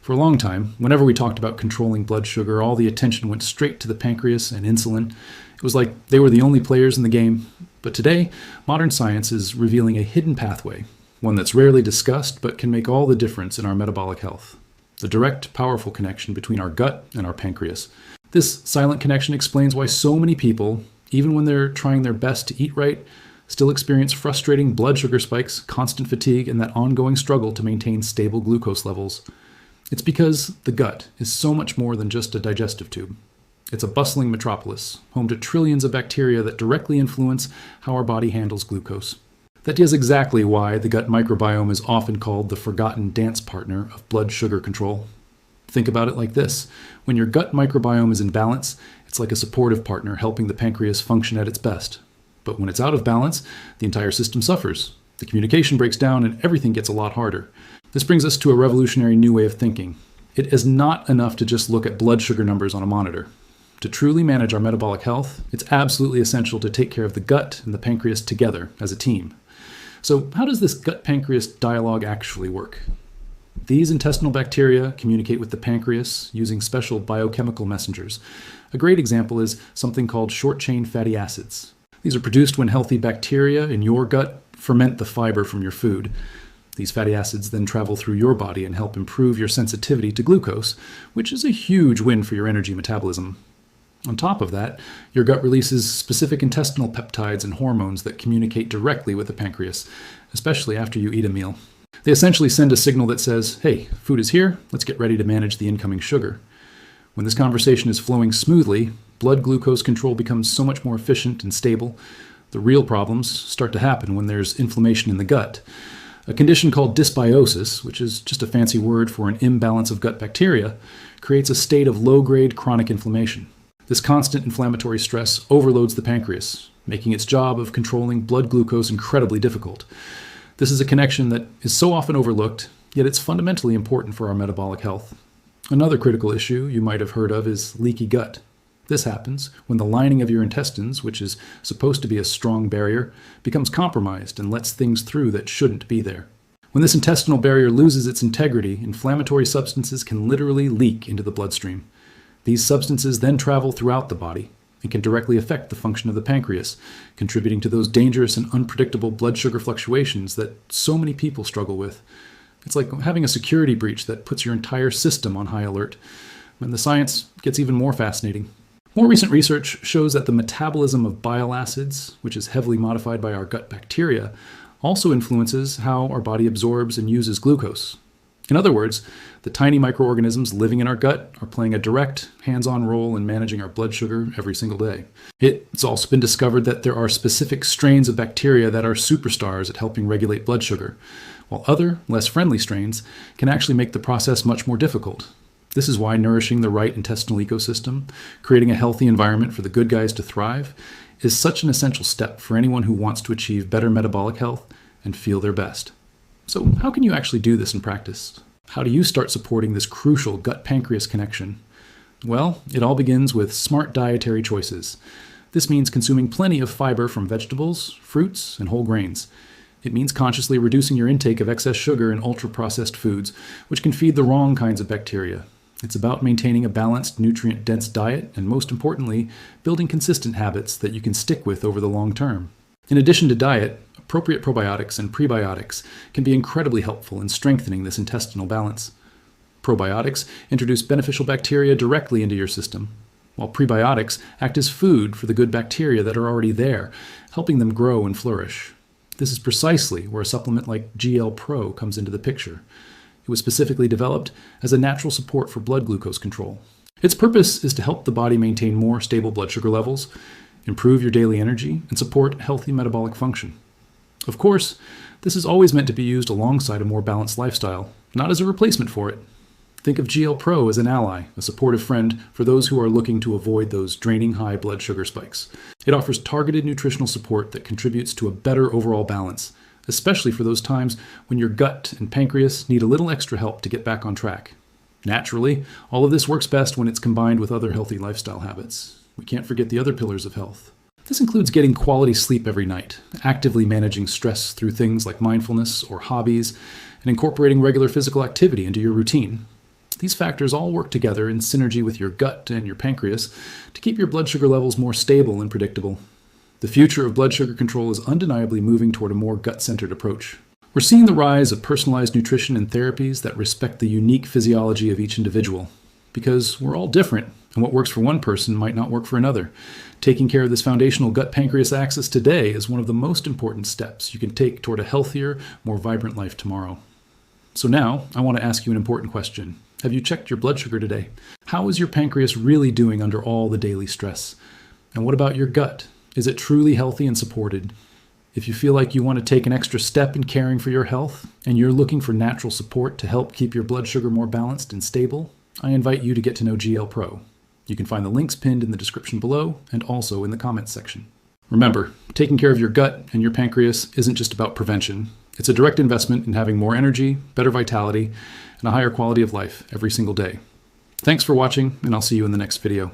For a long time, whenever we talked about controlling blood sugar, all the attention went straight to the pancreas and insulin. It was like they were the only players in the game. But today, modern science is revealing a hidden pathway, one that's rarely discussed but can make all the difference in our metabolic health. The direct, powerful connection between our gut and our pancreas. This silent connection explains why so many people, even when they're trying their best to eat right, still experience frustrating blood sugar spikes, constant fatigue, and that ongoing struggle to maintain stable glucose levels. It's because the gut is so much more than just a digestive tube. It's a bustling metropolis, home to trillions of bacteria that directly influence how our body handles glucose. That is exactly why the gut microbiome is often called the forgotten dance partner of blood sugar control. Think about it like this. When your gut microbiome is in balance, it's like a supportive partner helping the pancreas function at its best. But when it's out of balance, the entire system suffers. The communication breaks down and everything gets a lot harder. This brings us to a revolutionary new way of thinking. It is not enough to just look at blood sugar numbers on a monitor. To truly manage our metabolic health, it's absolutely essential to take care of the gut and the pancreas together as a team. So how does this gut-pancreas dialogue actually work? These intestinal bacteria communicate with the pancreas using special biochemical messengers. A great example is something called short-chain fatty acids. These are produced when healthy bacteria in your gut ferment the fiber from your food. These fatty acids then travel through your body and help improve your sensitivity to glucose, which is a huge win for your energy metabolism. On top of that, your gut releases specific intestinal peptides and hormones that communicate directly with the pancreas, especially after you eat a meal. They essentially send a signal that says, hey, food is here, let's get ready to manage the incoming sugar. When this conversation is flowing smoothly, blood glucose control becomes so much more efficient and stable. The real problems start to happen when there's inflammation in the gut. A condition called dysbiosis, which is just a fancy word for an imbalance of gut bacteria, creates a state of low-grade chronic inflammation. This constant inflammatory stress overloads the pancreas, making its job of controlling blood glucose incredibly difficult. This is a connection that is so often overlooked, yet it's fundamentally important for our metabolic health. Another critical issue you might have heard of is leaky gut. This happens when the lining of your intestines, which is supposed to be a strong barrier, becomes compromised and lets things through that shouldn't be there. When this intestinal barrier loses its integrity, inflammatory substances can literally leak into the bloodstream. These substances then travel throughout the body and can directly affect the function of the pancreas, contributing to those dangerous and unpredictable blood sugar fluctuations that so many people struggle with. It's like having a security breach that puts your entire system on high alert. And the science gets even more fascinating. More recent research shows that the metabolism of bile acids, which is heavily modified by our gut bacteria, also influences how our body absorbs and uses glucose. In other words, the tiny microorganisms living in our gut are playing a direct, hands-on role in managing our blood sugar every single day. It's also been discovered that there are specific strains of bacteria that are superstars at helping regulate blood sugar, while other, less friendly strains can actually make the process much more difficult. This is why nourishing the right intestinal ecosystem, creating a healthy environment for the good guys to thrive, is such an essential step for anyone who wants to achieve better metabolic health and feel their best. So how can you actually do this in practice? How do you start supporting this crucial gut-pancreas connection? Well, it all begins with smart dietary choices. This means consuming plenty of fiber from vegetables, fruits, and whole grains. It means consciously reducing your intake of excess sugar and ultra-processed foods, which can feed the wrong kinds of bacteria. It's about maintaining a balanced, nutrient-dense diet, and most importantly, building consistent habits that you can stick with over the long term. In addition to diet, appropriate probiotics and prebiotics can be incredibly helpful in strengthening this intestinal balance. Probiotics introduce beneficial bacteria directly into your system, while prebiotics act as food for the good bacteria that are already there, helping them grow and flourish. This is precisely where a supplement like GLPRO comes into the picture. It was specifically developed as a natural support for blood glucose control. Its purpose is to help the body maintain more stable blood sugar levels, improve your daily energy, and support healthy metabolic function. Of course, this is always meant to be used alongside a more balanced lifestyle, not as a replacement for it. Think of GLPRO as an ally, a supportive friend for those who are looking to avoid those draining high blood sugar spikes. It offers targeted nutritional support that contributes to a better overall balance, especially for those times when your gut and pancreas need a little extra help to get back on track. Naturally, all of this works best when it's combined with other healthy lifestyle habits. We can't forget the other pillars of health. This includes getting quality sleep every night, actively managing stress through things like mindfulness or hobbies, and incorporating regular physical activity into your routine. These factors all work together in synergy with your gut and your pancreas to keep your blood sugar levels more stable and predictable. The future of blood sugar control is undeniably moving toward a more gut-centered approach. We're seeing the rise of personalized nutrition and therapies that respect the unique physiology of each individual, because we're all different, and what works for one person might not work for another. Taking care of this foundational gut-pancreas axis today is one of the most important steps you can take toward a healthier, more vibrant life tomorrow. So now, I want to ask you an important question. Have you checked your blood sugar today? How is your pancreas really doing under all the daily stress? And what about your gut? Is it truly healthy and supported? If you feel like you want to take an extra step in caring for your health, and you're looking for natural support to help keep your blood sugar more balanced and stable, I invite you to get to know GLPRO. You can find the links pinned in the description below and also in the comments section. Remember, taking care of your gut and your pancreas isn't just about prevention. It's a direct investment in having more energy, better vitality, and a higher quality of life every single day. Thanks for watching, and I'll see you in the next video.